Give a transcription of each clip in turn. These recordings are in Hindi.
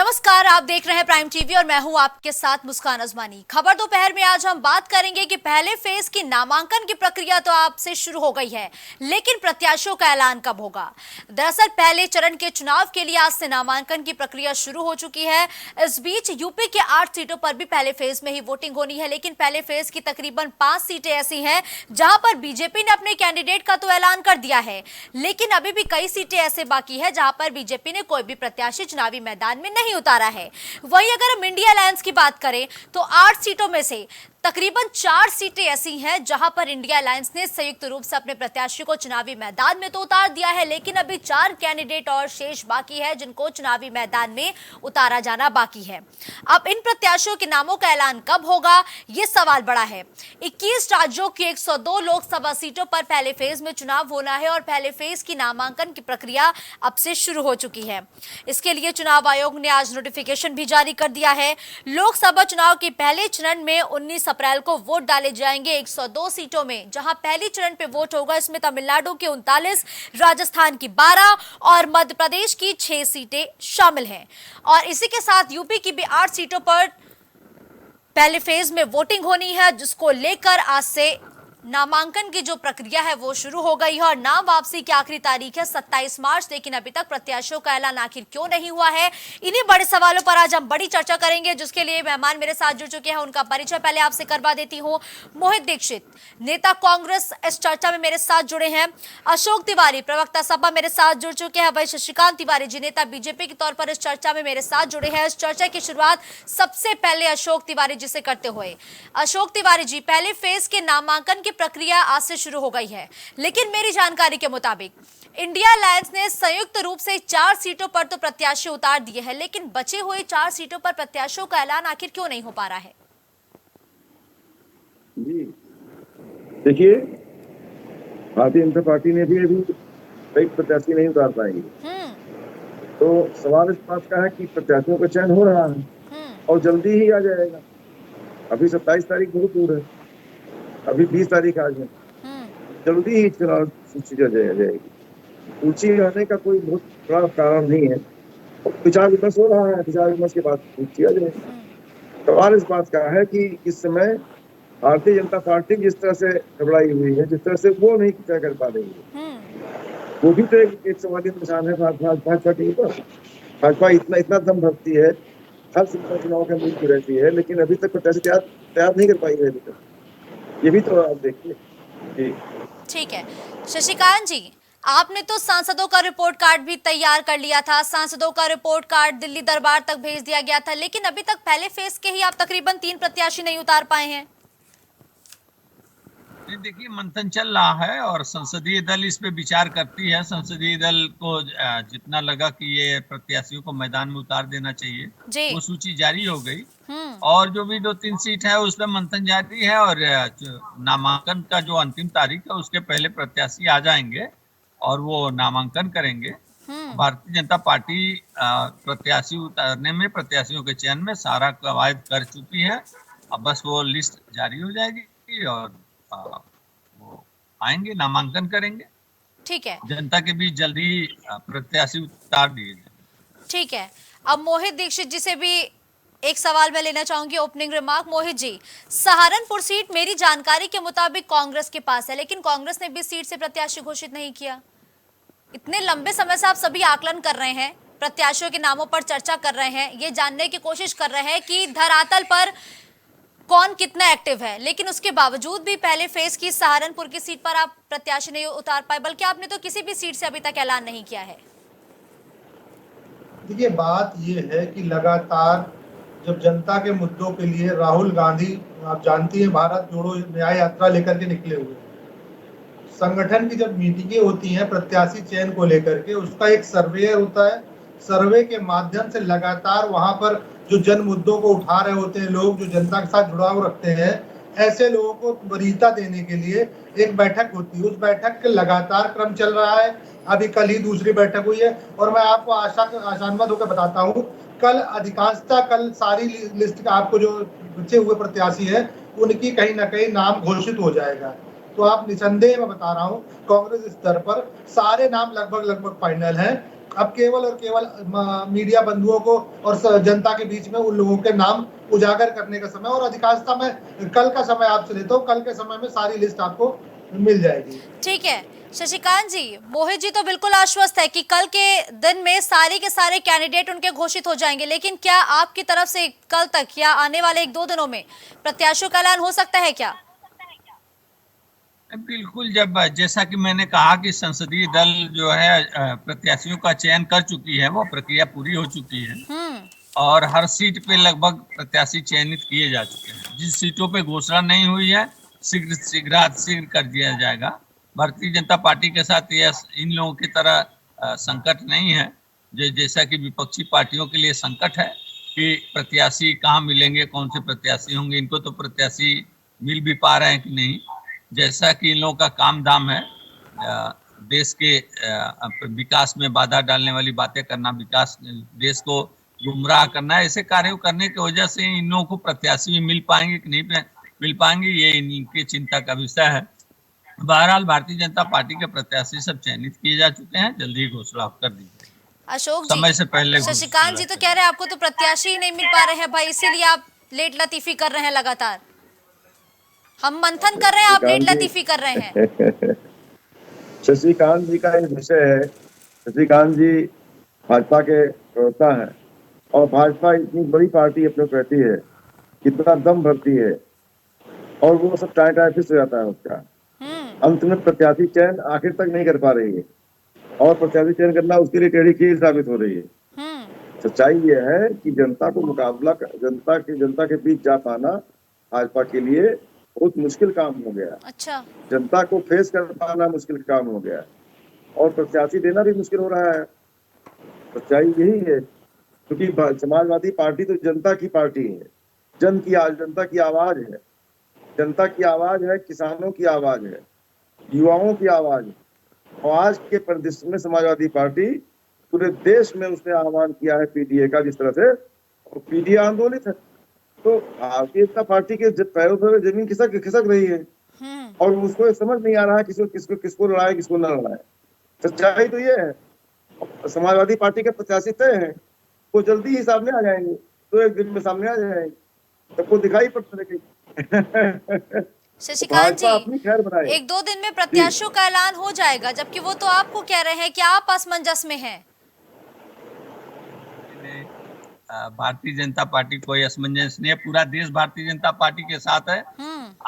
नमस्कार, आप देख रहे हैं प्राइम टीवी और मैं हूं आपके साथ मुस्कान अजमानी। खबर दोपहर में आज हम बात करेंगे कि पहले फेज की नामांकन की प्रक्रिया तो आप से शुरू हो गई है, लेकिन प्रत्याशियों का ऐलान कब होगा। दरअसल पहले चरण के चुनाव के लिए आज से नामांकन की प्रक्रिया शुरू हो चुकी है। इस बीच यूपी के 8 सीटों पर भी पहले फेज में ही वोटिंग होनी है, लेकिन पहले फेज की तकरीबन 5 सीटें ऐसी हैं जहां पर बीजेपी ने अपने कैंडिडेट का तो ऐलान कर दिया है, लेकिन अभी भी कई सीटें ऐसे बाकी है जहां पर बीजेपी ने कोई भी प्रत्याशी चुनावी मैदान में नहीं उतारा है। वहीं अगर हम इंडिया अलायंस की बात करें तो 8 सीटों में से तकरीबन 4 सीटें ऐसी हैं जहां पर इंडिया अलायंस ने संयुक्त रूप से अपने प्रत्याशी को चुनावी मैदान में तो उतार दिया है, लेकिन अभी 4 कैंडिडेट और शेष बाकी है जिनको चुनावी मैदान में उतारा जाना बाकी है। अब इन प्रत्याशियों के नामों का ऐलान कब होगा, ये सवाल बड़ा है। 21 राज्यों की 102 लोकसभा सीटों पर पहले फेज में चुनाव होना है और पहले फेज की नामांकन की प्रक्रिया अब से शुरू हो चुकी है। इसके लिए चुनाव आयोग ने आज नोटिफिकेशन भी जारी कर दिया है। लोकसभा चुनाव के पहले चरण में 19 अप्रैल को वोट डाले जाएंगे 102 सीटों में, जहां पहली चरण पे वोट होगा। इसमें तमिलनाडु के 39, राजस्थान की 12 और मध्य प्रदेश की 6 सीटें शामिल हैं। और इसी के साथ यूपी की भी 8 सीटों पर पहले फेज में वोटिंग होनी है, जिसको लेकर आज से नामांकन की जो प्रक्रिया है वो शुरू हो गई है। और नाम वापसी की आखिरी तारीख है 27 मार्च, लेकिन अभी तक प्रत्याशियों का ऐलान आखिर क्यों नहीं हुआ है, इन्हीं बड़े सवालों पर आज हम बड़ी चर्चा करेंगे, जिसके लिए मेहमान मेरे साथ जुड़ चुके हैं। उनका परिचय पहले आपसे करवा देती हूँ। मोहित दीक्षित, नेता कांग्रेस, इस चर्चा में मेरे साथ जुड़े हैं। अशोक तिवारी, प्रवक्ता सपा, मेरे साथ जुड़ चुके हैं। वही शशिकांत तिवारी जी, नेता बीजेपी के तौर पर इस चर्चा में मेरे साथ जुड़े हैं। इस चर्चा की शुरुआत सबसे पहले अशोक तिवारी जी से करते हुए। अशोक तिवारी जी, पहले फेज के नामांकन की प्रक्रिया आज से शुरू हो गई है, लेकिन मेरी जानकारी के मुताबिक इंडिया अलायंस ने संयुक्त रूप से 4 सीटों पर तो प्रत्याशी उतार दिए हैं, लेकिन बचे हुए 4 सीटों पर प्रत्याशियों का ऐलान आखिर क्यों नहीं हो पा रहा है। जी देखिए, भारतीय जनता पार्टी ने भी अभी कई प्रत्याशी नहीं उतार पाएंगे। तो सवाल इस बात का है कि प्रत्याशियों का चयन हो रहा है और जल्दी ही आ जाएगा। अभी 27 तारीख बहुत दूर है, अभी 20 तारीख आज है, जल्दी ही चुनाव सूची आ जाएगी। सूची आने का कोई बहुत बड़ा कारण नहीं है, विचार विमर्श हो रहा है, विचार विमर्श के बाद सूची आ जाएगी। सवाल इस बात का है कि इस समय भारतीय जनता पार्टी जिस तरह से घबराई हुई है, जिस तरह से वो नहीं तय कर पा रही है, वो भी तो एक सवालिया निशान है भाजपा के ऊपर। भाजपा इतना दम भरती है, हर चुनाव के मुल्क रहती है, लेकिन अभी तक प्रत्याशी तैयार नहीं कर पाई है अभी तक। ये भी तो आप देखिए। ठीक है शशिकांत जी, आपने तो सांसदों का रिपोर्ट कार्ड भी तैयार कर लिया था। सांसदों का रिपोर्ट कार्ड दिल्ली दरबार तक भेज दिया गया था, लेकिन अभी तक पहले फेज के ही आप तकरीबन 3 प्रत्याशी नहीं उतार पाए हैं। देखिए, मंथन चल रहा है और संसदीय दल इस पे विचार करती है। संसदीय दल को जितना लगा कि ये प्रत्याशियों को मैदान में उतार देना चाहिए, वो सूची जारी हो गई और जो भी 2-3 सीट है उस पर मंथन जारी है और नामांकन का जो अंतिम तारीख है उसके पहले प्रत्याशी आ जाएंगे और वो नामांकन करेंगे। भारतीय जनता पार्टी प्रत्याशी उतारने में, प्रत्याशियों के चयन में सारा कवायद कर चुकी है। अब बस वो लिस्ट जारी हो जाएगी और वो आएंगे, नामांकन करेंगे। ठीक है, जनता के बीच जल्दी प्रत्याशी उतार दिए जाएंगे। ठीक है, अब मोहित दीक्षित जी से भी एक सवाल मैं लेना चाहूंगी, opening remark. Mohit ji, Saharanpur seat मेरी जानकारी के मुताबिक कांग्रेस के पास है, लेकिन कांग्रेस ने भी सीट से प्रत्याशी घोषित नहीं किया। इतने लंबे समय से आप सभी आकलन कर रहे हैं, प्रत्याशियों के नामों पर चर्चा कर रहे हैं, ये जानने की कोशिश कर रहे हैं कि धरातल पर कौन कितना एक्टिव है, लेकिन उसके बावजूद भी पहले फेज की सहारनपुर की सीट पर आप प्रत्याशी नहीं उतार पाए, बल्कि आपने तो किसी भी सीट से अभी तक ऐलान नहीं किया है। देखिए, बात ये है कि लगातार जब जनता के मुद्दों के लिए राहुल गांधी, आप जानती हैं, भारत जोड़ो न्याय यात्रा लेकर के निकले हुए, संगठन की जब मीटिंगें होती हैं प्रत्याशी चयन को लेकर के, उसका एक सर्वे होता है। सर्वे के माध्यम से लगातार वहां पर जो जन मुद्दों को उठा रहे होते हैं लोग, जो जनता के साथ जुड़ाव रखते हैं, ऐसे लोगों को वरीयता देने के लिए एक बैठक होती है। उस बैठक के लगातार क्रम चल रहा है। अभी कल ही दूसरी बैठक हुई है और मैं आपको आशान्वित होकर बताता हूँ, कल सारी लिस्ट आपको जो बचे हुए प्रत्याशी है उनकी कहीं ना कहीं नाम घोषित हो जाएगा। तो आप निसंदेह, मैं बता रहा हूँ, कांग्रेस स्तर पर सारे नाम लगभग फाइनल हैं। अब केवल और केवल मीडिया बंधुओं को और जनता के बीच में उन लोगों के नाम उजागर करने का समय, और अधिकांशतः मैं कल का समय आपसे लेता हूँ, कल के समय में सारी लिस्ट आपको मिल जाएगी। ठीक है शशिकांत जी, मोहित जी तो बिल्कुल आश्वस्त है कि कल के दिन में सारे के सारे कैंडिडेट उनके घोषित हो जाएंगे, लेकिन क्या आपकी तरफ से कल तक या आने वाले 1-2 दिनों में प्रत्याशियों का ऐलान हो सकता है क्या? बिल्कुल, जब जैसा कि मैंने कहा कि संसदीय दल जो है प्रत्याशियों का चयन कर चुकी है, वो प्रक्रिया पूरी हो चुकी है और हर सीट पे लगभग प्रत्याशी चयनित किए जा चुके हैं। जिन सीटों पे घोषणा नहीं हुई है शीघ्र कर दिया जाएगा। भारतीय जनता पार्टी के साथ ये इन लोगों की तरह संकट नहीं है जैसा कि विपक्षी पार्टियों के लिए संकट है कि प्रत्याशी कहाँ मिलेंगे, कौन से प्रत्याशी होंगे। इनको तो प्रत्याशी मिल भी पा रहे हैं कि नहीं। जैसा कि इन लोगों का काम धाम है देश के विकास में बाधा डालने वाली बातें करना, विकास देश को गुमराह करना, ऐसे कार्यों करने की वजह से इन लोगों को प्रत्याशी मिल पाएंगे कि नहीं मिल पाएंगे, ये इनकी चिंता का विषय है। बहरहाल भारतीय जनता पार्टी के प्रत्याशी सब चयनित किए जा चुके हैं, जल्दी ही घोषणा कर दी जाएगी। अशोक समय से पहले। शशिकांत जी तो कह रहे हैं आपको तो प्रत्याशी ही नहीं मिल पा रहे हैं भाई, इसीलिए आप लेट लतीफी कर रहे हैं लगातार। हम मंथन कर रहे हैं, आप लेट लतीफी कर रहे हैं। शशिकांत जी का एक विषय है। शशिकांत जी भाजपा के प्रवक्ता हैं और भाजपा इतनी बड़ी पार्टी अपने कहती है, कितना दम भरती है और वो सब टाइम फिक्स हो जाता है उसका। अंत में प्रत्याशी चयन आखिर तक नहीं कर पा रही है और प्रत्याशी चयन करना उसके लिए टेढ़ी खीर साबित हो रही है। सच्चाई ये है कि जनता को मुकाबला, जनता के बीच जा पाना भाजपा के लिए बहुत मुश्किल काम हो गया। अच्छा। जनता को फेस कर पाना मुश्किल काम हो गया और प्रत्याशी देना भी मुश्किल हो रहा है। सच्चाई यही है, क्योंकि समाजवादी पार्टी तो जनता की पार्टी है, जनता की आवाज है, जनता की आवाज है, किसानों की आवाज है, युवाओं की आवाज है। और आज के परिदृश्य में समाजवादी पार्टी पूरे देश में उसने आह्वान किया है पीडीए का, जिस तरह से, और पीडीए आंदोलित है। तो भारतीय जनता पार्टी के पैरों पर जमीन खिसक रही है और उसको समझ नहीं आ रहा है किसको लड़ाए, किसको न लड़ाए। सच्चाई तो ये है। समाजवादी पार्टी के प्रत्याशी तय हैं, वो जल्दी ही सामने आ जाएंगे, तो एक दिन में सामने आ जाएंगे, सबको दिखाई पड़ता है। शशिकांत जी, 1-2 दिन में प्रत्याशियों का ऐलान हो जाएगा, जबकि वो तो आपको कह रहे हैं कि आप असमंजस में हैं। भारतीय जनता पार्टी कोई असमंजस नहीं है, पूरा देश भारतीय जनता पार्टी के साथ है।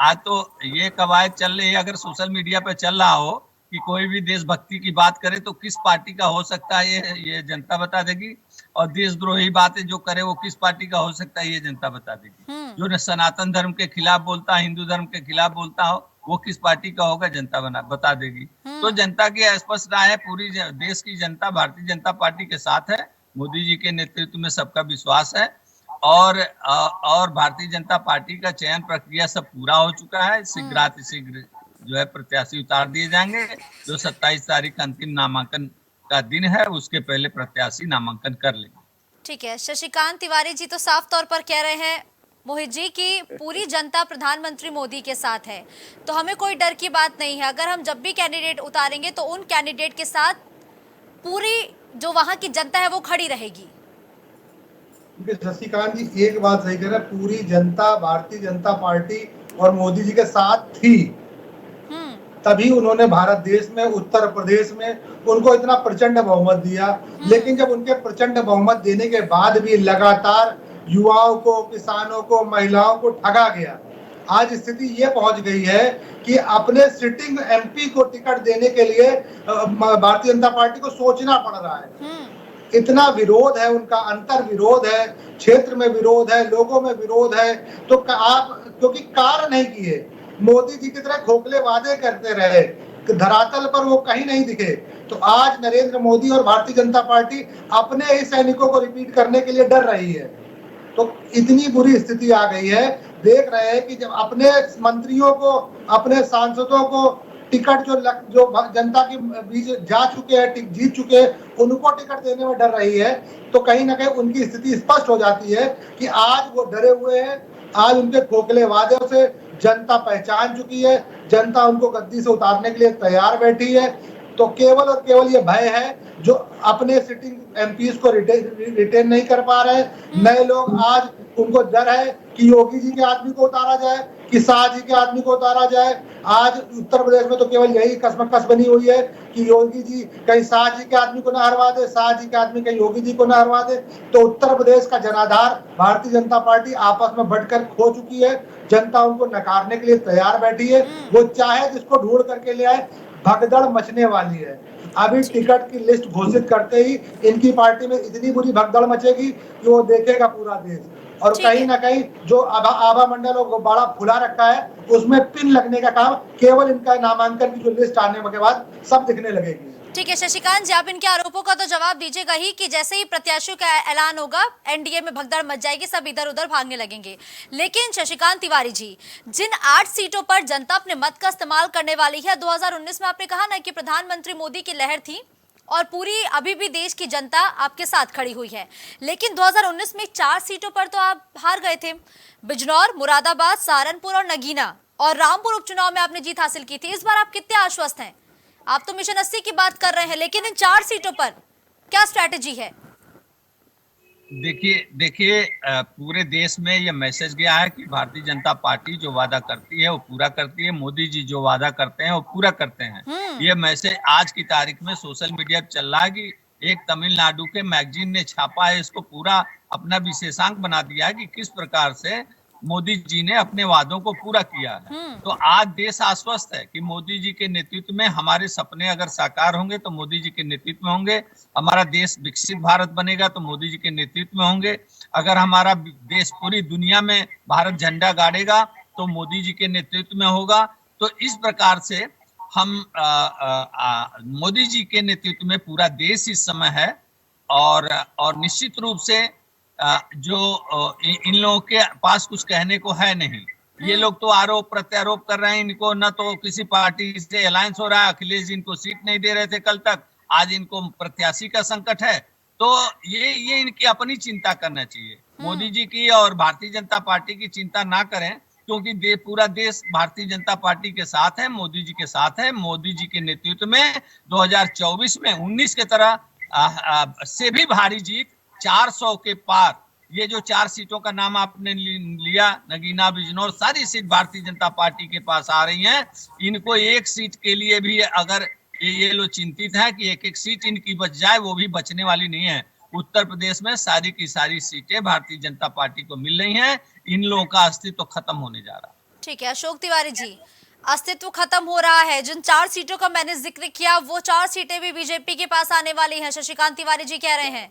आज तो ये कवायद चल रही है, अगर सोशल मीडिया पे चल रहा हो कि कोई भी देशभक्ति की बात करे तो किस पार्टी का हो सकता है ये जनता बता देगी, और देशद्रोही बातें जो करे वो किस पार्टी का हो सकता है ये जनता बता देगी। जो सनातन धर्म के खिलाफ बोलता है, हिंदू धर्म के खिलाफ बोलता हो, वो किस पार्टी का होगा जनता बता देगी। तो जनता की स्पष्ट राय है, पूरी देश की जनता भारतीय जनता पार्टी के साथ है। मोदी जी के नेतृत्व में सबका विश्वास है और भारतीय जनता पार्टी का चयन प्रक्रिया सब पूरा हो चुका है। शीघ्र जो है प्रत्याशी उतार दिए जाएंगे। जो 27 तारीख अंतिम नामांकन का दिन है, उसके पहले प्रत्याशी नामांकन कर लेंगे। ठीक है। शशिकांत तिवारी जी तो साफ तौर पर कह रहे हैं मोहित जी की पूरी जनता प्रधानमंत्री मोदी के साथ है, तो हमें कोई डर की बात नहीं है। अगर हम जब भी कैंडिडेट उतारेंगे तो उन कैंडिडेट के साथ पूरी जो वहां की जनता है वो खड़ी रहेगी। शशिकांत जी एक बात सही कह रहे हैं, पूरी जनता भारतीय जनता पार्टी और मोदी जी के साथ थी, तभी उन्होंने भारत देश में, उत्तर प्रदेश में उनको इतना प्रचंड बहुमत दिया। लेकिन जब उनके प्रचंड बहुमत देने के बाद भी लगातार युवाओं को, किसानों को, महिलाओं को ठगा गया। आज स्थिति ये पहुंच गई है कि अपने सिटिंग एमपी को टिकट देने के लिए भारतीय जनता पार्टी को सोचना पड़ रहा है। इतना विरोध है उनका, अंतर विरोध है, क्षेत्र में विरोध है, लोगों में विरोध है। तो आप क्योंकि कार्य नहीं किए, मोदी जी की तरह खोखले वादे करते रहे, धरातल पर वो कहीं नहीं दिखे, तो आज नरेंद्र मोदी और भारतीय जनता पार्टी अपने ही सैनिकों को रिपीट करने के लिए डर रही है। तो इतनी बुरी स्थिति आ गई है। देख रहे हैं कि जब अपने मंत्रियों को, अपने सांसदों को टिकट जो जनता के बीच जा चुके हैं, जीत चुके हैं, उनको टिकट देने में डर रही है, तो कहीं ना कहीं उनकी स्थिति स्पष्ट हो जाती है कि आज वो डरे हुए हैं। आज उनके खोखले वादों से जनता पहचान चुकी है, जनता उनको गद्दी से उतारने के लिए तैयार बैठी है। तो केवल और केवल ये भय है जो अपने सिटिंग एमपीज को रिटेन नहीं कर पा रहे। नए लोग आज उनको डर है कि योगी जी के आदमी को उतारा जाए, कि शाह जी के आदमी को उतारा जाए। आज उत्तर प्रदेश में तो केवल यही कसमकस बनी हुई है कि योगी जी कहीं शाह जी के आदमी को न हरवा दे, शाह जी के आदमी कहीं योगी जी को न हरवा दे। तो उत्तर प्रदेश का जनाधार भारतीय जनता पार्टी आपस में बंटकर खो चुकी है। जनता उनको नकारने के लिए तैयार बैठी है। वो चाहे जिसको ढूंढ करके ले आए, भगदड़ मचने वाली है। अभी टिकट की लिस्ट घोषित करते ही इनकी पार्टी में इतनी बुरी भगदड़ मचेगी कि वो देखेगा पूरा देश। और कहीं ना कहीं जो आभा मंडल और गुब्बारा फुला रखा है, उसमें पिन लगने का काम केवल इनका नामांकन की जो लिस्ट आने के बाद सब दिखने लगेगी। ठीक है शशिकांत जी, आप इनके आरोपों का तो जवाब दीजिएगा ही कि जैसे ही प्रत्याशियों का ऐलान होगा एनडीए में भगदड़ मच जाएगी, सब इधर उधर भागने लगेंगे। लेकिन शशिकांत तिवारी जी, जिन 8 सीटों पर जनता अपने मत का इस्तेमाल करने वाली है, 2019 में आपने कहा ना कि प्रधानमंत्री मोदी की लहर थी और पूरी अभी भी देश की जनता आपके साथ खड़ी हुई है। लेकिन 2019 में 4 सीटों पर तो आप हार गए थे, बिजनौर, मुरादाबाद, सहारनपुर और नगीना, और रामपुर उपचुनाव में आपने जीत हासिल की थी। इस बार आप कितने आश्वस्त हैं? आप तो मिशन 80 की बात कर रहे हैं, लेकिन इन 4 सीटों पर क्या स्ट्रैटेजी है? देखिए पूरे देश में ये मैसेज गया है कि भारतीय जनता पार्टी जो वादा करती है वो पूरा करती है, मोदी जी जो वादा करते हैं वो पूरा करते हैं। ये मैसेज आज की तारीख में सोशल मीडिया पर चल रहा है कि एक तमिलनाडु के मैगजीन ने छापा है, इसको पूरा अपना विशेषांक बना दिया है कि किस प्रकार से मोदी जी ने अपने वादों को पूरा किया है। तो आज देश आश्वस्त है कि मोदी जी के नेतृत्व में हमारे सपने अगर साकार होंगे तो मोदी जी के नेतृत्व में होंगे, हमारा देश विकसित भारत बनेगा तो मोदी जी के नेतृत्व में होंगे, अगर हमारा देश पूरी दुनिया में भारत झंडा गाड़ेगा तो मोदी जी के नेतृत्व में होगा। तो इस प्रकार से हम मोदी जी के नेतृत्व में पूरा देश इस समय है। और निश्चित रूप से जो इन लोगों के पास कुछ कहने को है नहीं। ये लोग तो आरोप प्रत्यारोप कर रहे हैं, इनको न तो किसी पार्टी से अलायंस हो रहा है, अखिलेश जी इनको सीट नहीं दे रहे थे कल तक, आज इनको प्रत्याशी का संकट है। तो ये इनकी अपनी चिंता करना चाहिए, मोदी जी की और भारतीय जनता पार्टी की चिंता ना करें, क्योंकि पूरा देश भारतीय जनता पार्टी के साथ है, मोदी जी के साथ है। मोदी जी के नेतृत्व में 2024 में 19 के तरह से भी भारी जीत, 400 के पार। ये जो 4 सीटों का नाम आपने लिया, नगीना, बिजनौर, सारी सीट भारतीय जनता पार्टी के पास आ रही हैं। इनको एक सीट के लिए भी अगर ये लोग चिंतित है कि एक सीट इनकी बच जाए, वो भी बचने वाली नहीं है। उत्तर प्रदेश में सारी की सारी सीटें भारतीय जनता पार्टी को मिल रही हैं। इन लोगों का अस्तित्व खत्म होने जा रहा है। ठीक है अशोक तिवारी जी, अस्तित्व खत्म हो रहा है। जिन 4 सीटों का मैंने जिक्र किया, वो 4 सीटें भी बीजेपी के पास आने वाली हैं। शशिकांत तिवारी जी कह रहे हैं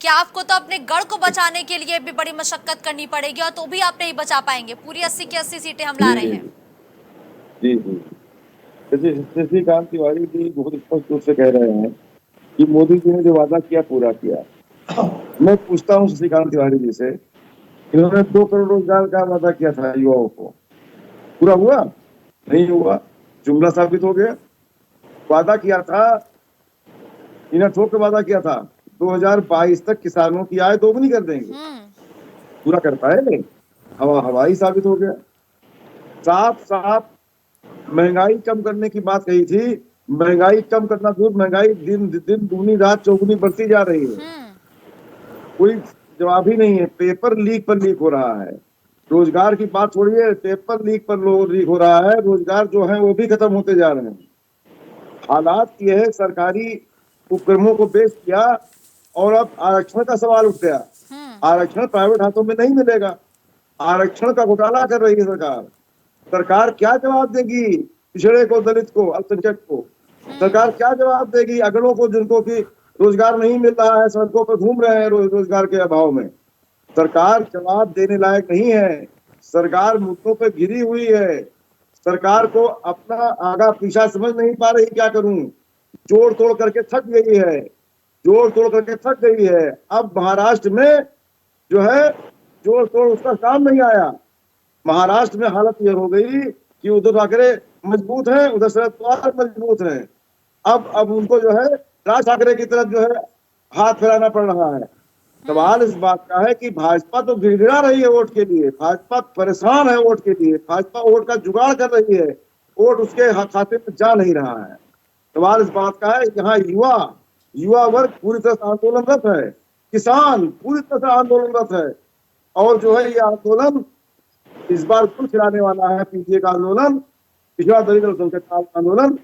कि आपको तो अपने गढ़ को बचाने के लिए भी बड़ी मशक्कत करनी पड़ेगी और तो भी आप नहीं बचा पाएंगे। पूरी 80 की 80 सीटें हम ला रहे हैं। जी जी, शशिकांत तिवारी जी बहुत स्पष्ट रूप से कह रहे हैं कि मोदी जी ने जो वादा किया पूरा किया। मैं पूछता हूँ शशिकांत तिवारी जी से, इन्होंने 2 करोड़ रोजगार का वादा किया था युवाओं को, पूरा हुआ? नहीं हुआ, जुमला साबित हो गया। वादा किया था, इन्हें ठोक के वादा किया था 2022 तक किसानों की आय दोगुनी कर देंगे, पूरा करता है नहीं, हवाई साबित हो गया। साफ साफ महंगाई कम करने की बात कही थी, महंगाई कम करना दूर, महंगाई दिन दिन दूनी रात चौगुनी बढ़ती जा रही है, कोई जवाब ही नहीं है। पेपर लीक पर लीक हो रहा है, रोजगार की बात छोड़िए, पेपर लीक पर लीक हो रहा है, रोजगार जो है वो भी खत्म होते जा रहे हैं। हालात ये है, सरकारी उपक्रमों को बेच किया और अब आरक्षण का सवाल उठ गया। आरक्षण प्राइवेट हाथों में नहीं मिलेगा, आरक्षण का घोटाला कर रही है सरकार। सरकार क्या जवाब देगी पिछड़े को, दलित को, अल्पसंख्यक को? सरकार क्या जवाब देगी अगलों को, जिनको की रोजगार नहीं मिल रहा है, सड़कों पर घूम रहे हैं रोजगार के अभाव में? सरकार जवाब देने लायक नहीं है, सरकार मुद्दों पर घिरी हुई है, सरकार को अपना आगा पीछा समझ नहीं पा रही। क्या करूं, जोड़ तोड़ करके थक गई है, जोड़ तोड़ करके थक गई है। अब महाराष्ट्र में जो है जोड़ तोड़ उसका काम नहीं आया। महाराष्ट्र में हालत यह हो गई कि उद्धव ठाकरे मजबूत हैं, उधर शरद पवार मजबूत हैं। अब उनको जो है राज ठाकरे की तरफ जो है हाथ फैलाना पड़ रहा है। सवाल इस बात का है कि भाजपा तो गिड़गिड़ा रही है वोट के लिए, भाजपा परेशान है वोट के लिए, भाजपा वोट का जुगाड़ कर रही है, वोट उसके खाते में जा नहीं रहा है। सवाल इस बात का है, यहाँ युवा वर्ग पूरी तरह से आंदोलनरत है, किसान पूरी तरह से आंदोलनरत है, और जो है ये आंदोलन इस बार कुल खिलाने वाला है पीटीए का आंदोलन, पिछड़ा दलित अल्पसंख्यक का आंदोलन,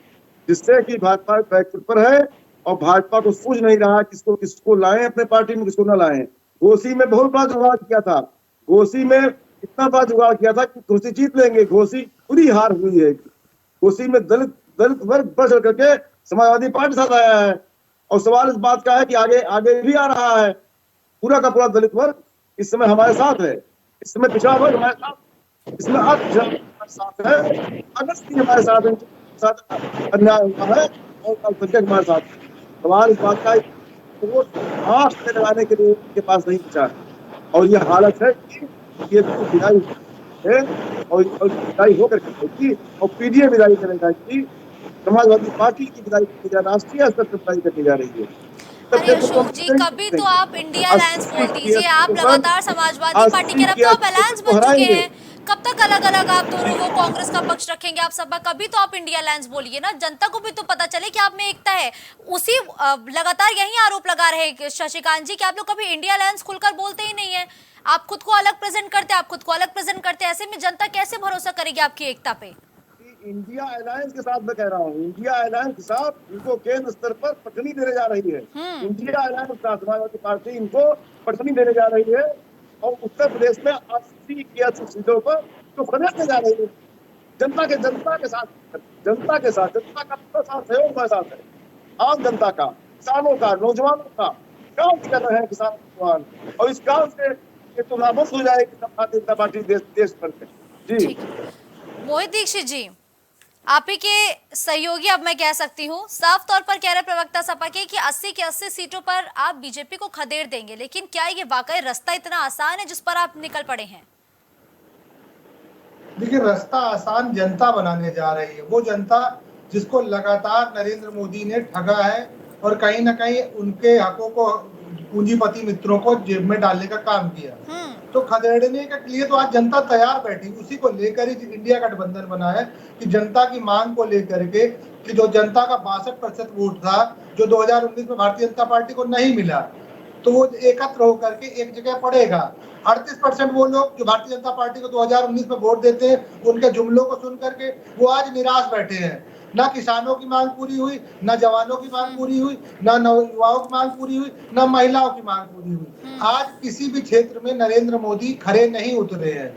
जिससे कि भाजपा बैकफुट पर है और भाजपा को सूझ नहीं रहा किसको लाएं अपने पार्टी में, किसको न लाएं। घोसी में बहुत बड़ा जुगाड़ किया था, घोसी में इतना बड़ा जुगाड़ किया था कि घोसी जीत लेंगे, घोसी पूरी हार हुई है। घोसी में दलित वर्ग बढ़ चढ़ करके समाजवादी पार्टी साथ आया है, और सवाल इस बात का है कि आगे भी आ रहा है। पूरा का पूरा दलित वर्ग इस समय हमारे साथ है, इस समय पिछड़ा वर्ग हमारे साथ, इसमें हमारे साथ है, अगस्त भी हमारे साथ है, अन्याय हुआ है और अल्पसंख्यक हमारे साथ है। सवाल इस बात का वो आंख से लगाने के लिए उनके पास नहीं बचा है, और ये हालत है कि ये विदाई है और विदाई होकर के और पीडीए विदाई करेगा कि समाजवादी पार्टी की विदाई करने जा, राष्ट्रीय स्तर पर विदाई करने जा रही है। अरे अशोक जी, कभी तो आप इंडिया अलायंस बोल दीजिए, आप लगातार समाजवादी पार्टी के अब तो आप अलायंस बन चुके हैं, कब तक अलग अलग आप दोनों वो कांग्रेस का पक्ष रखेंगे आप सब? कभी तो आप इंडिया अलायंस बोलिए ना, जनता को भी तो पता चले कि आप में एकता है। उसी लगातार यही आरोप लगा रहे शशिकांत जी कि आप लोग कभी इंडिया अलायंस खुलकर बोलते ही नहीं है, आप खुद को अलग प्रेजेंट करते, ऐसे में जनता कैसे भरोसा करेगी आपकी एकता पे? इंडिया अलायंस के साथ मैं कह रहा हूँ, इंडिया अलायंस के साथ इनको केंद्र स्तर पर पटनी देने जा रही है। इंडिया अलायंस के साथ समाजवादी पार्टी इनको पटनी देने जा रही है, और उत्तर प्रदेश में 80 की 80 सीटों पर तो खदेड़ने जा रही है। जनता के साथ जनता का पूरा साथ सहयोग हमारे साथ है, आम जनता का, किसानों का, नौजवानों का काम कर रहे हैं किसान नौजवान, और इस काम से तो नामुक्त हो जाएगी भारतीय जनता पार्टी देश भर में। जी मोहित दीक्षित जी, आप ही के सहयोगी अब मैं कह सकती हूँ, साफ तौर पर कह रहे प्रवक्ता सपा के कि 80 की 80 सीटों पर आप बीजेपी को खदेड़ देंगे, लेकिन क्या ये वाकई रास्ता इतना आसान है जिस पर आप निकल पड़े हैं? देखिए, रास्ता आसान जनता बनाने जा रही है, वो जनता जिसको लगातार नरेंद्र मोदी ने ठगा है और कहीं ना कहीं उनके हकों को पूंजीपति मित्रों को जेब में डालने का काम किया। तो खदेड़ने के लिए तो आज जनता तैयार बैठी, उसी को लेकर ही इंडिया गठबंधन बना है कि जनता की मांग को लेकर के, कि जो जनता का 62% वोट था जो 2019 में भारतीय जनता पार्टी को नहीं मिला, तो वो एकत्र होकर के एक जगह पड़ेगा। 38% वो लोग जो भारतीय जनता पार्टी को 2019 में वोट देते हैं, उनके जुमलों को सुन करके वो आज निराश बैठे हैं। ना किसानों की मांग पूरी हुई, ना जवानों की मांग पूरी हुई, ना नौजुवानों की मांग पूरी हुई, ना महिलाओं की मांग पूरी हुई। आज किसी भी क्षेत्र में नरेंद्र मोदी खड़े नहीं उतरे हैं,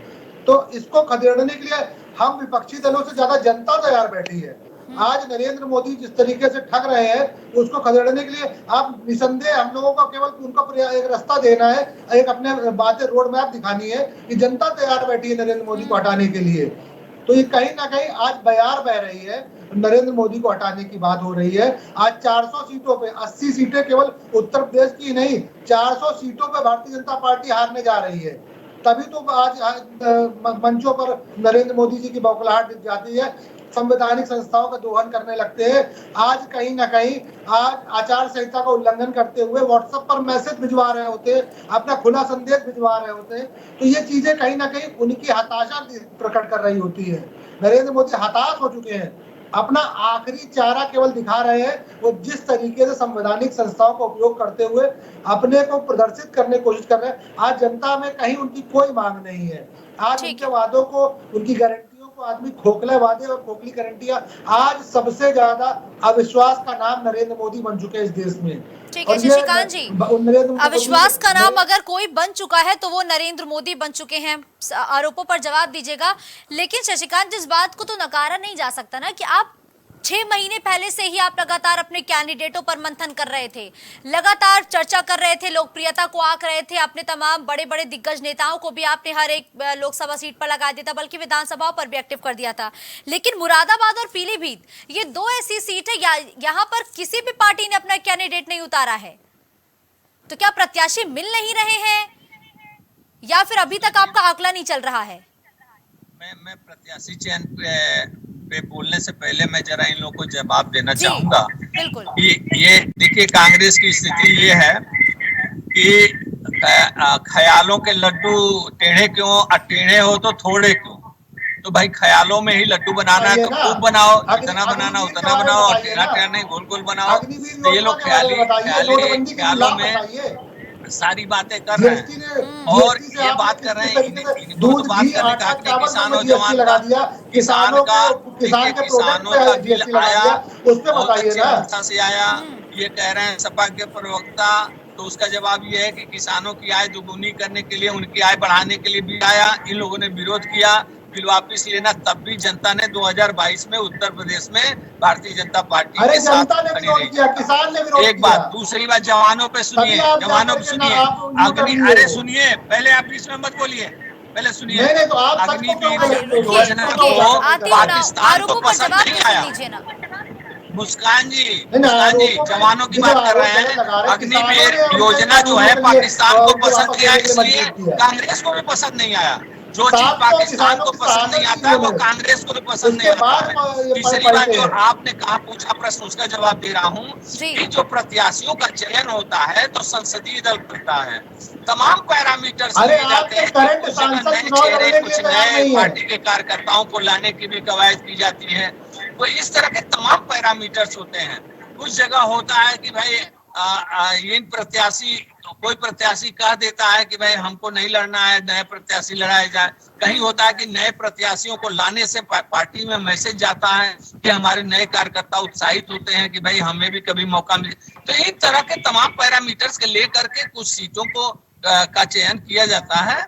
तो इसको खदेड़ने के लिए हम विपक्षी दलों से ज्यादा जनता तैयार बैठी है। आज नरेंद्र मोदी जिस तरीके से ठग रहे हैं, उसको खदेड़ने के लिए आप निसंदेह हम लोगों को केवल उनको एक रास्ता देना है, एक अपने बातें रोड मैप दिखानी है कि जनता तैयार बैठी है नरेंद्र मोदी को हटाने के लिए। तो ये कहीं ना कहीं आज बयार बह रही है, नरेंद्र मोदी को हटाने की बात हो रही है। आज 400 सीटों पे 80 सीटें केवल उत्तर प्रदेश की नहीं, 400 सीटों पे भारतीय जनता पार्टी हारने जा रही है। तभी तो आज मंचों पर नरेंद्र मोदी जी की बौखलाहट दिख जाती है, संवैधानिक संस्थाओं का दोहन करने लगते हैं। आज कहीं ना कहीं आज आचार संहिता का उल्लंघन करते हुए व्हाट्सएप पर मैसेज भिजवा रहे होते, अपना खुला संदेश भिजवा रहे होते, तो ये चीजें कहीं ना कहीं उनकी हताशा प्रकट कर रही होती है। नरेंद्र मोदी हताश हो चुके हैं, अपना आखिरी चारा केवल दिखा रहे हैं। वो जिस तरीके से संवैधानिक संस्थाओं का उपयोग करते हुए अपने को प्रदर्शित करने की कोशिश कर रहे हैं, आज जनता में कहीं उनकी कोई मांग नहीं है। आज उनके वादों को, उनकी गारंटियों को आदमी खोखले वादे और खोखली गारंटियां, आज सबसे ज्यादा अविश्वास का नाम नरेंद्र मोदी बन चुके हैं इस देश में। ठीक है शशिकांत जी, अविश्वास का नाम अगर कोई बन चुका है तो वो नरेंद्र मोदी बन चुके हैं। आरोपों पर जवाब दीजिएगा, लेकिन शशिकांत जिस बात को तो नकारा नहीं जा सकता ना कि आप 6 महीने पहले से ही आप लगातार अपने कैंडिडेटों पर मंथन कर रहे थे, लगातार चर्चा कर रहे थे, लोकप्रियता को आंक रहे थे, अपने तमाम बड़े बड़े दिग्गज नेताओं को भी आपने हर एक लोकसभा सीट पर लगा दिया था, बल्कि विधानसभाओं पर भी एक्टिव कर दिया था। लेकिन मुरादाबाद और पीलीभीत ये 2 ऐसी सीट है यहाँ पर किसी भी पार्टी ने अपना कैंडिडेट नहीं उतारा है। तो क्या प्रत्याशी मिल नहीं रहे हैं या फिर अभी तक आपका आंकला नहीं चल रहा है? मैं प्रत्याशी चयन पे बोलने से पहले मैं जरा इन लोगों को जवाब देना चाहूंगा। बिल्कुल। ये देखिए, कांग्रेस की स्थिति ये है कि ख्यालों के लड्डू टेढ़े क्यों, टेढ़े हो तो थोड़े क्यों। तो भाई ख्यालों में ही लड्डू बनाना है तो खूब बनाओ, जितना बनाना उतना बनाओ, और टेढ़ा टेढ़ा नहीं गोल गोल बनाओ। तो ये लोग ख्यालों में सारी बातें कर रहे हैं। और ये बात कर रहे हैं, इनको तो बात करने का हक नहीं। किसान और जवान का, किसानों का बिल आया, बहुत अच्छे व्यवस्था से आया। ये कह रहे हैं सपा के प्रवक्ता, तो उसका जवाब ये है कि किसानों की आय दुगुनी करने के लिए, उनकी आय बढ़ाने के लिए बिल आया। इन लोगों ने विरोध किया, बिल वापस लेना, तब भी जनता ने 2022 में उत्तर प्रदेश में भारतीय जनता पार्टी के साथ खड़ी रही। एक बात, दूसरी बात जवानों पे सुनिए, जवानों पे सुनिए। अरे सुनिए, पहले आप इसमें मत बोलिए, पहले सुनिए। अग्निवीर योजना को पाकिस्तान को पसंद नहीं आया। मुस्कान जी जवानों की बात कर रहे हैं। अग्निवीर योजना जो है पाकिस्तान को पसंद नहीं आया, इसलिए कांग्रेस को भी पसंद नहीं आया। जो चीज पाकिस्तान को पसंद नहीं आता है वो कांग्रेस को भी पसंद नहीं आता है। तीसरी बात जो आपने कहा, पूछा प्रश्न, उसका जवाब दे रहा हूँ कि जो प्रत्याशियों का चयन होता है तो संसदीय दल करता है। तमाम पैरामीटर्स लिए जाते हैं, कुछ जगह नए चेहरे, कुछ नए पार्टी के कार्यकर्ताओं को लाने की भी कवायद की जाती है। तो इस तरह के तमाम पैरामीटर्स होते हैं। कुछ जगह होता है कि भाई इन प्रत्याशी, कोई प्रत्याशी कह देता है कि भाई हमको नहीं लड़ना है, नए प्रत्याशी लड़ाए जाए। कहीं होता है कि नए प्रत्याशियों को लाने से पार्टी में मैसेज जाता है कि हमारे नए कार्यकर्ता उत्साहित होते हैं कि भाई हमें भी कभी मौका मिले। तो इन तरह के तमाम पैरामीटर्स के लेकर के कुछ सीटों को का चयन किया जाता है।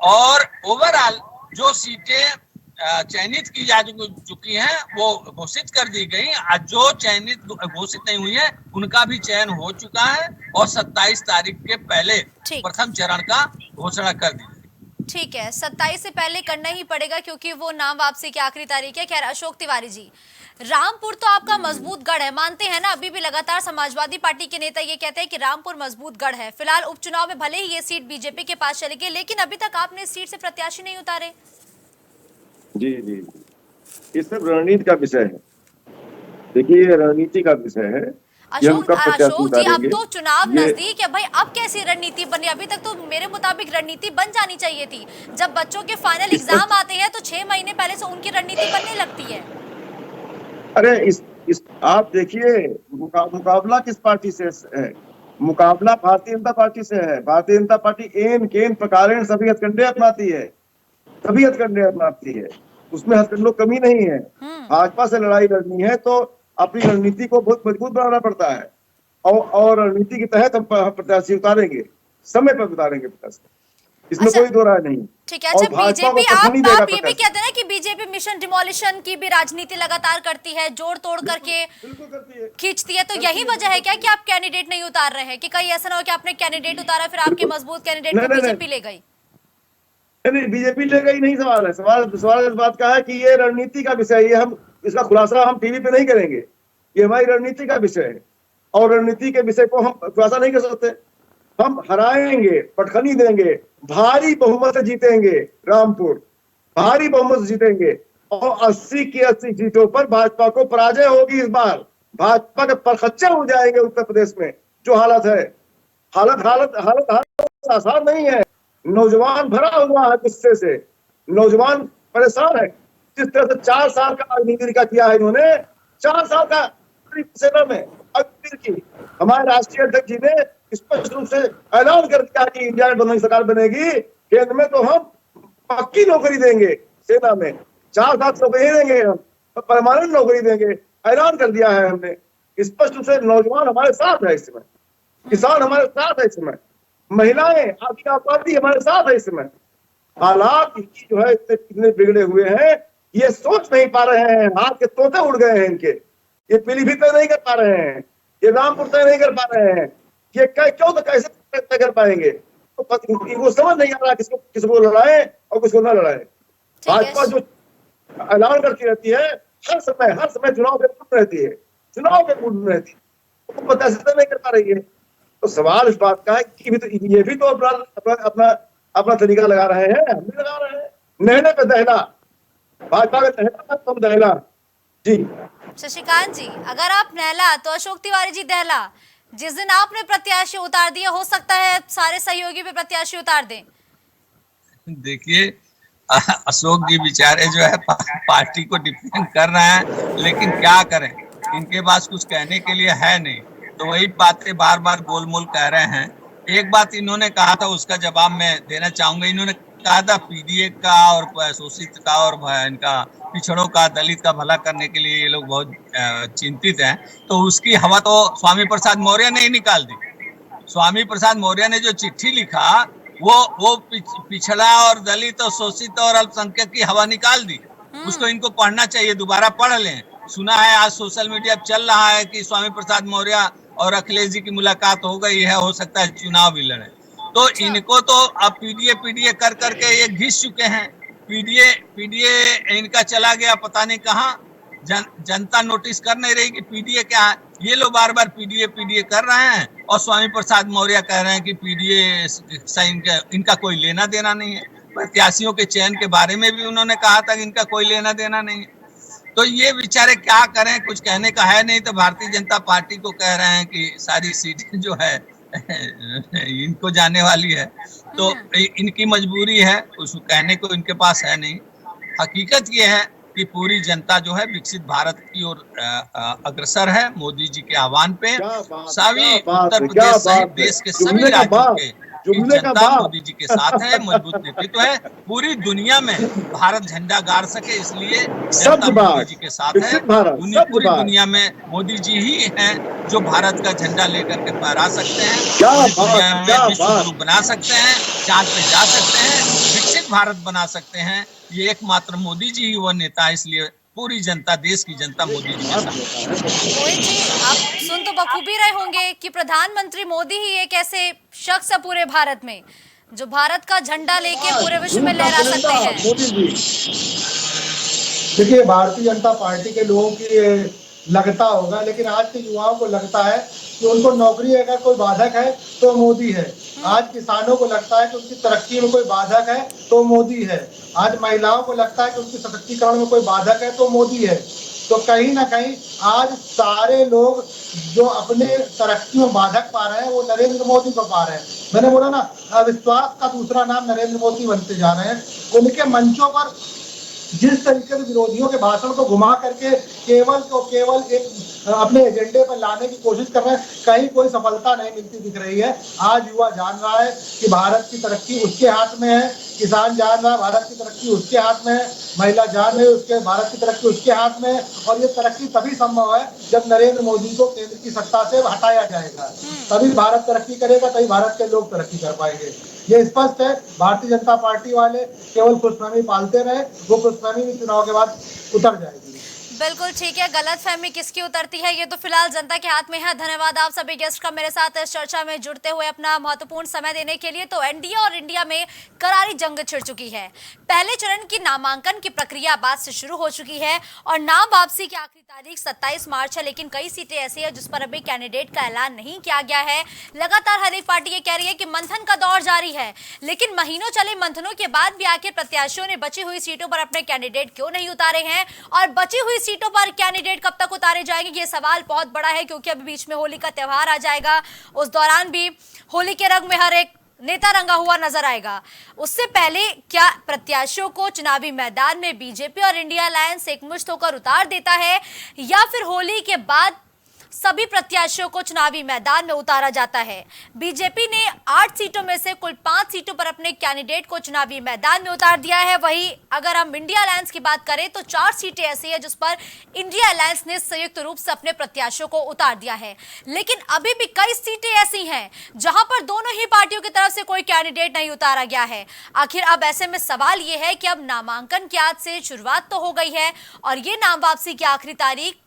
और ओवरऑल जो सीटें चयनित की जा चुकी हैं वो घोषित कर दी गई। जो चयनित घोषित नहीं हुई है उनका भी चयन हो चुका है और 27 तारीख के पहले प्रथम चरण का घोषणा कर दी। ठीक है, 27 से पहले करना ही पड़ेगा क्योंकि वो नाम वापसी की आखिरी तारीख है। खैर अशोक तिवारी जी, रामपुर तो आपका मजबूत गढ़ है, मानते हैं ना? अभी भी लगातार समाजवादी पार्टी के नेता ये कहते हैं कि रामपुर मजबूत गढ़ है। फिलहाल उपचुनाव में भले ही ये सीट बीजेपी के पास चली गई, लेकिन अभी तक आपने इस सीट से प्रत्याशी नहीं उतारे। जी जी, ये सब रणनीति का विषय है। देखिए, ये रणनीति का विषय है। अशोक जी, अब तो चुनाव नजदीक है भाई, अब कैसी रणनीति बनी? अभी तक तो मेरे मुताबिक रणनीति बन जानी चाहिए थी। जब बच्चों के फाइनल एग्जाम आते हैं तो 6 महीने पहले से उनकी रणनीति बनने लगती है। अरे इस आप देखिए, मुकाबला किस पार्टी से है? मुकाबला भारतीय जनता पार्टी से है। भारतीय जनता पार्टी एन केन प्रकारेण सभी हथकंडे अपनाती है, सभी हथकंडे अपनाती है, उसमें हथकंडों कमी नहीं है। भाजपा से लड़ाई लड़नी है तो अपनी रणनीति को बहुत मजबूत बनाना पड़ता है, और रणनीति के तहत हम प्रत्याशी उतारेंगे, समय पर उतारेंगे प्रत्याशी, इसमें कोई दो राय नहीं। ठीक है। अच्छा, बीजेपी आप ये भी कहते हैं कि बीजेपी मिशन डिमोलिशन की भी राजनीति लगातार करती है, जोड़ तोड़ करके खींचती है, तो यही वजह है क्या कि आप कैंडिडेट नहीं उतार रहे हैं? कि कहीं ऐसा ना हो कि आपने कैंडिडेट उतारा फिर आपके मजबूत कैंडिडेट को बीजेपी ले गई? नहीं, बीजेपी ले गई नहीं। सवाल इस बात का है कि ये रणनीति का विषय है। ये हम इसका खुलासा हम टीवी पे नहीं करेंगे, ये हमारी रणनीति का विषय है और रणनीति के विषय को हम खुलासा नहीं कर सकते। हम हराएंगे, पटखनी देंगे, भारी बहुमत से जीतेंगे, रामपुर भारी बहुमत से जीतेंगे और 80 की 80 सीटों पर भाजपा को पराजय होगी। इस बार भाजपा के परखच्चे उड़ जाएंगे उत्तर प्रदेश में। जो हालत है, हालत आसान नहीं है। नौजवान भरा हुआ है गुस्से से, नौजवान परेशान है। जिस तरह से 4 साल का अग्निवीर का किया है इन्होंने, 4 साल का सेना में अग्निवीर की, हमारे राष्ट्रीय अध्यक्ष जी ने स्पष्ट रूप से ऐलान कर दिया कि इंडिया में सरकार बनेगी, केंद्र में तो हम पक्की नौकरी देंगे, सेना में 4 साल नौकरी देंगे, हम परमानेंट नौकरी देंगे, ऐलान कर दिया है हमने स्पष्ट रूप से। नौजवान हमारे साथ है इस समय, किसान हमारे साथ है इस समय, महिलाएं आबादी हमारे साथ है इस समय। हालात जो है इतने बिगड़े हुए हैं, ये सोच नहीं पा रहे हैं। हाथ के तोते उड़ गए हैं इनके, ये पीलीभीत तय नहीं कर पा रहे हैं, ये रामपुर तय नहीं कर पा रहे हैं, ये क्यों तो कैसे तय कर पाएंगे? तो इनको समझ नहीं आ रहा किसको लड़ाए और किसको न लड़ाए। भाजपा जो ऐलान करती रहती है हर समय चुनाव के मूड में रहती है, वो पता नहीं कर पा रही है। तो सवाल इस बात का है कि ये भी तो अपना तरीका लगा रहे हैं, हम भी लगा रहे हैं। नहले पे दहला, भाजपा का नहला तो दहला। जी शशिकांत जी, अगर आप नहला तो अशोक तिवारी जी दहला। जिस दिन आपने प्रत्याशी उतार दिया, हो सकता है सारे सहयोगी भी प्रत्याशी उतार दें। देखिए, अशोक जी बेचारे जो है पार्टी को डिफेंड कर रहे हैं, लेकिन क्या करें, इनके पास कुछ कहने के लिए है नहीं, तो वही बातें बार बार गोलमोल कह रहे हैं। एक बात इन्होंने कहा था, उसका जवाब मैं देना चाहूंगा। इन्होंने कहा था पीडीए का और शोषित का और इनका पिछड़ों का, दलित का भला करने के लिए ये लोग बहुत चिंतित हैं। तो उसकी हवा तो स्वामी प्रसाद मौर्य ने ही निकाल दी। स्वामी प्रसाद मौर्य ने जो चिट्ठी लिखा वो पिछड़ा और दलित और शोषित और अल्पसंख्यक की हवा निकाल दी। उसको इनको पढ़ना चाहिए, दोबारा पढ़ लें। सुना है आज सोशल मीडिया पर चल रहा है कि स्वामी प्रसाद मौर्य और अखिलेश जी की मुलाकात हो गई है, हो सकता है चुनाव भी लड़े। तो इनको तो अब पीडीए कर करके ये घिस चुके हैं। पीडीए इनका चला गया पता नहीं कहाँ। जनता नोटिस कर नहीं रही कि पीडीए क्या है। ये लोग बार बार पीडीए कर रहे हैं और स्वामी प्रसाद मौर्य कह रहे हैं कि पीडीए से इनका कोई लेना देना नहीं है। प्रत्याशियों के चयन के बारे में भी उन्होंने कहा था कि इनका कोई लेना देना नहीं है। तो ये बेचारे क्या करें, कुछ कहने का है नहीं। तो भारतीय जनता पार्टी को कह रहे हैं कि सारी सीटें जो है इनको जाने वाली है, तो इनकी मजबूरी है, कुछ कहने को इनके पास है नहीं। हकीकत ये है कि पूरी जनता जो है विकसित भारत की ओर अग्रसर है। मोदी जी के आह्वान पे सभी उत्तर प्रदेश सहित देश के सभी राज्यों के जनता मोदी जी के साथ है, मजबूत नेतृत्व है। पूरी दुनिया में भारत झंडा गाड़ सके, इसलिए जनता मोदी जी के साथ है। पूरी दुनिया में मोदी जी ही हैं जो भारत का झंडा लेकर के फहरा सकते हैं, दुनिया में विश्व गुरु बना सकते हैं, चांद पे जा सकते हैं, विकसित भारत बना सकते हैं। ये एकमात्र मोदी जी ही वो नेता है, इसलिए पूरी जनता, देश की जनता मोदी जी के साथ। मोहित जी, आप सुन तो बखूबी रहे होंगे कि प्रधानमंत्री मोदी ही एक ऐसे शख्स है पूरे भारत में जो भारत का झंडा लेके पूरे विश्व में लहरा सकते हैं। मोदी जी, देखिए भारतीय जनता पार्टी के लोगों की लगता होगा, लेकिन आज के युवाओं को लगता है कि उनको नौकरी अगर कोई बाधक है तो मोदी है। आज किसानों को लगता है कि उनकी तरक्की में कोई बाधक है तो मोदी है। आज महिलाओं को लगता है कि उनकी सशक्तिकरण में कोई बाधक है तो मोदी है। तो कहीं ना कहीं आज सारे लोग जो अपने तरक्की में बाधक पा रहे हैं वो नरेंद्र मोदी को पा रहे हैं। मैंने बोला ना, अविश्वास का दूसरा नाम नरेंद्र मोदी बनते जा रहे हैं। उनके मंचों पर जिस तरीके से विरोधियों के भाषण को घुमा करके केवल एक अपने एजेंडे पर लाने की कोशिश कर रहे हैं, कहीं कोई सफलता नहीं मिलती दिख रही है। आज युवा जान रहा है कि भारत की तरक्की उसके हाथ में है, किसान जान रहा है भारत की तरक्की उसके हाथ में है, महिला जान रही है उसके भारत की तरक्की उसके हाथ में है। और ये तरक्की तभी संभव है जब नरेंद्र मोदी को केंद्र की सत्ता से हटाया जाएगा, तभी भारत तरक्की करेगा, तभी भारत के लोग तरक्की कर पाएंगे। ये स्पष्ट है। भारतीय जनता पार्टी वाले केवल खुशफहमी पालते रहे, वो खुशफहमी भी चुनाव के बाद उतर जाएगी। बिल्कुल ठीक है, गलतफहमी किसकी उतरती है ये तो फिलहाल जनता के हाथ में है। धन्यवाद आप सभी गेस्ट का मेरे साथ इस चर्चा में जुड़ते हुए अपना महत्वपूर्ण समय देने के लिए। तो एनडीए और इंडिया में करारी जंग छिड़ चुकी है। पहले चरण की नामांकन की प्रक्रिया बाद से शुरू हो चुकी है और नाम वापसी की आखिरी तारीख 27 मार्च है, लेकिन कई सीटें ऐसी है जिस पर अभी कैंडिडेट का ऐलान नहीं किया गया है। लगातार हर एक पार्टी ये कह रही है कि मंथन का दौर जारी है, लेकिन महीनों चले मंथनों के बाद भी आखिर प्रत्याशियों ने बची हुई सीटों पर अपने कैंडिडेट क्यों नहीं उतारे हैं और बची हुई सीटों पर कैंडिडेट कब तक उतारे जाएंगे, ये सवाल बहुत बड़ा है। क्योंकि अभी बीच में होली का त्योहार आ जाएगा, उस दौरान भी होली के रंग में हर एक नेता रंगा हुआ नजर आएगा। उससे पहले क्या प्रत्याशियों को चुनावी मैदान में बीजेपी और इंडिया अलायंस एकमुश्त होकर उतार देता है या फिर होली के बाद सभी प्रत्याशियों को चुनावी मैदान में उतारा जाता है? बीजेपी ने 8 सीटों में से कुल 5 सीटों पर अपने कैंडिडेट को चुनावी मैदान में उतार दिया है। वहीं अगर हम इंडिया अलायंस की बात करें तो 4 सीटें ऐसी है जिस पर इंडिया अलायंस ने संयुक्त रूप से अपने प्रत्याशियों को उतार दिया है। लेकिन अभी भी कई सीटें ऐसी हैं जहां पर दोनों ही पार्टियों की तरफ से कोई कैंडिडेट नहीं उतारा गया है। आखिर अब ऐसे में सवाल यह है कि अब नामांकन की आज से शुरुआत तो हो गई है और ये नाम वापसी की आखिरी तारीख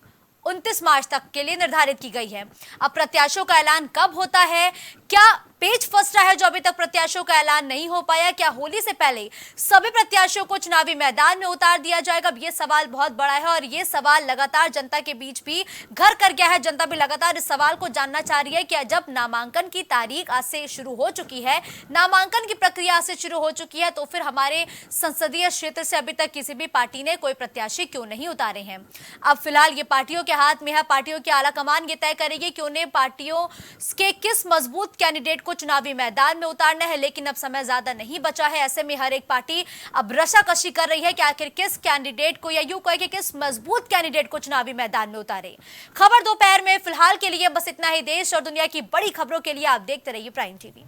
29 मार्च तक के लिए निर्धारित की गई है। अब प्रत्याशियों का ऐलान कब होता है? क्या पेच फंस रहा है जो अभी तक प्रत्याशियों का ऐलान नहीं हो पाया? क्या होली से पहले सभी प्रत्याशियों को चुनावी मैदान में उतार दिया जाएगा? अब ये सवाल बहुत बड़ा है और ये सवाल लगातार जनता के बीच भी घर कर गया है। जनता भी लगातार इस सवाल को जानना चाह रही है कि जब नामांकन की तारीख आज से शुरू हो चुकी है, नामांकन की प्रक्रिया आज से शुरू हो चुकी है, तो फिर हमारे संसदीय क्षेत्र से अभी तक किसी भी पार्टी ने कोई प्रत्याशी क्यों नहीं उतारे हैं? अब फिलहाल ये पार्टियों के हाथ में है। पार्टियों की आला कमान ये तय करेगी कि उन्हें पार्टियों के किस मजबूत कैंडिडेट को चुनावी मैदान में उतारना है, लेकिन अब समय ज्यादा नहीं बचा है। ऐसे में हर एक पार्टी अब रसाकशी कर रही है कि आखिर किस कैंडिडेट को, या यूं कहे कि किस मजबूत कैंडिडेट को चुनावी मैदान में उतारे। खबर दोपहर में फिलहाल के लिए बस इतना ही। देश और दुनिया की बड़ी खबरों के लिए आप देखते रहिए प्राइम टीवी।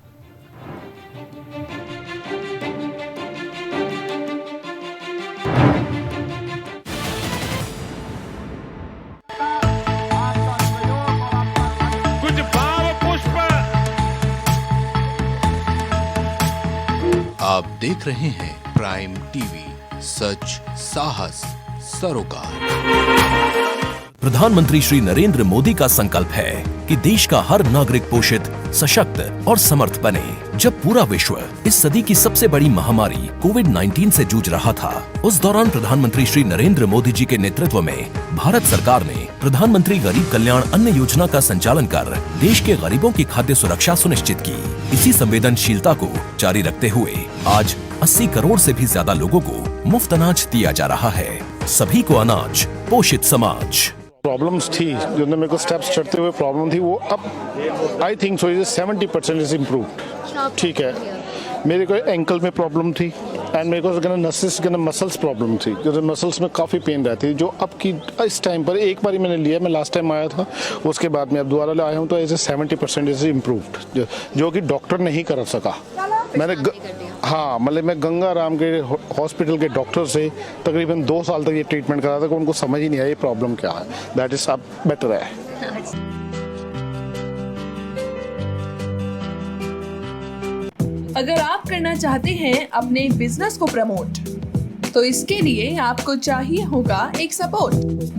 आप देख रहे हैं प्राइम टीवी, सच साहस सरोकार। प्रधानमंत्री श्री नरेंद्र मोदी का संकल्प है कि देश का हर नागरिक पोषित, सशक्त और समर्थ बने। जब पूरा विश्व इस सदी की सबसे बड़ी महामारी कोविड-19 से जूझ रहा था, उस दौरान प्रधानमंत्री श्री नरेंद्र मोदी जी के नेतृत्व में भारत सरकार ने प्रधानमंत्री गरीब कल्याण अन्न योजना का संचालन कर देश के गरीबों की खाद्य सुरक्षा सुनिश्चित की। इसी संवेदनशीलता को जारी रखते हुए आज 80 करोड़ से भी ज्यादा लोगों को मुफ्त अनाज दिया जा रहा है। सभी को अनाज, पोषित समाज। प्रॉब्लम्स थी जो मेरे को स्टेप्स चढ़ते हुए प्रॉब्लम थी, वो अब I think so 70% is improved. ठीक है, मेरे को एंकल में प्रॉब्लम थी एंड मेरे को नसेस मसल्स प्रॉब्लम थी, क्योंकि मसल्स में काफ़ी पेन रहती है, जो अब की इस टाइम पर एक बार ही मैंने लिया। मैं लास्ट टाइम आया था, उसके बाद मैं अब दोबारा आया हूँ, तो ऐसे 70% इज इम्प्रूव्ड, जो कि डॉक्टर नहीं कर सका। मैंने हाँ, मतलब मैं गंगा राम के हॉस्पिटल के डॉक्टर से तकरीबन 2 साल तक ये ट्रीटमेंट करा था, कि उनको समझ ही नहीं आया ये प्रॉब्लम क्या है। दैट इज अब बेटर है। अगर आप करना चाहते हैं अपने बिजनेस को प्रमोट, तो इसके लिए आपको चाहिए होगा एक सपोर्ट।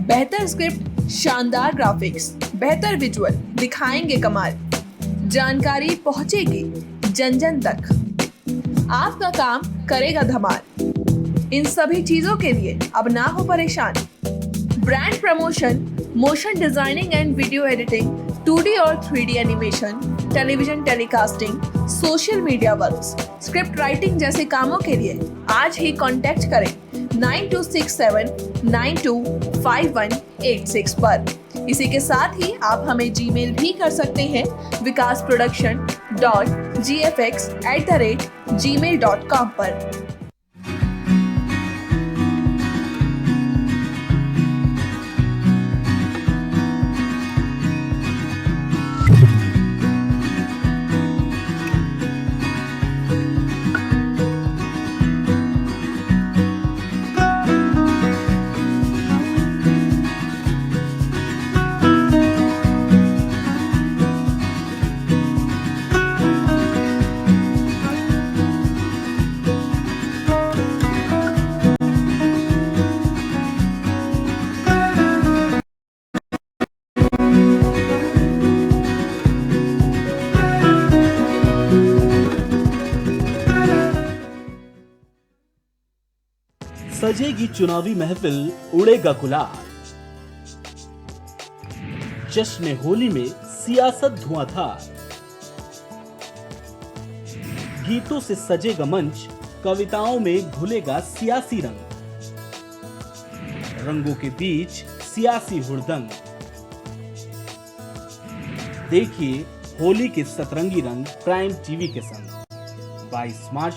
बेहतर स्क्रिप्ट, शानदार ग्राफिक्स, बेहतर विजुअल, दिखाएंगे कमाल, जानकारी पहुंचेगी जन जन तक, आपका काम करेगा धमाल। इन सभी चीजों के लिए अब ना हो परेशान। Brand promotion, motion designing and video editing, 2D और 3D animation, television telecasting, social media works, script writing जैसे कामों के लिए आज ही कांटेक्ट करें 9267925186 पर। इसी के साथ ही आप हमें जीमेल भी कर सकते हैं vikasproduction.gfx@gmail.com पर। सजेगी चुनावी महफिल, उड़ेगा गुलाल। जश्न होली में सियासत धुआंधार, गीतों से सजेगा मंच, कविताओं में घुलेगा सियासी रंग, रंगों के बीच सियासी हुड़दंग। देखिए होली के सतरंगी रंग प्राइम टीवी के संग 22 मार्च